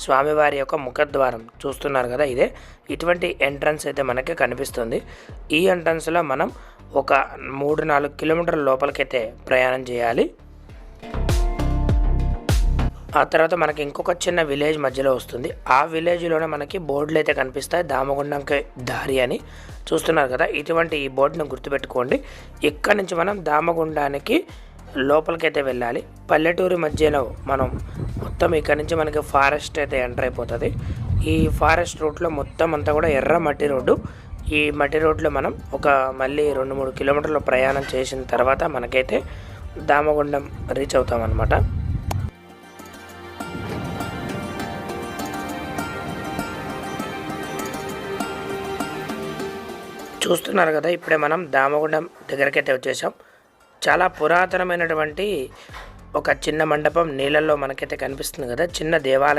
స్వామివారి యొక్క ముఖద్వారం చూస్తున్నారు కదా, ఇదే. ఇటువంటి ఎంట్రన్స్ అయితే మనకి కనిపిస్తుంది. ఈ ఎంట్రన్స్లో మనం ఒక 3-4 కిలోమీటర్ల లోపలికైతే ప్రయాణం చేయాలి. ఆ తర్వాత మనకి ఇంకొక చిన్న విలేజ్ మధ్యలో వస్తుంది. ఆ విలేజ్లోనే మనకి బోర్డులు అయితే కనిపిస్తాయి, దామగుండంకి దారి అని. చూస్తున్నారు కదా, ఇటువంటి ఈ బోర్డును గుర్తుపెట్టుకోండి. ఇక్కడ నుంచి మనం దామగుండానికి లోపలికైతే వెళ్ళాలి. పల్లెటూరి మధ్యలో మనం మొత్తం ఇక్కడ నుంచి మనకి ఫారెస్ట్ అయితే ఎంటర్ అయిపోతుంది. ఈ ఫారెస్ట్ రూట్లో మొత్తం అంతా కూడా ఎర్ర మట్టి రోడ్డు. ఈ మట్టి రోడ్లో మనం ఒక మళ్ళీ 2-3 కిలోమీటర్ల ప్రయాణం చేసిన తర్వాత మనకైతే దామగుండం రీచ్ అవుతాం అన్నమాట. చూస్తున్నారు కదా, ఇప్పుడే మనం దామగుండం దగ్గరకైతే వచ్చేసాం. చాలా పురాతనమైనటువంటి ఒక చిన్న మండపం నీళ్ళల్లో మనకైతే కనిపిస్తుంది కదా, చిన్న దేవాలయం.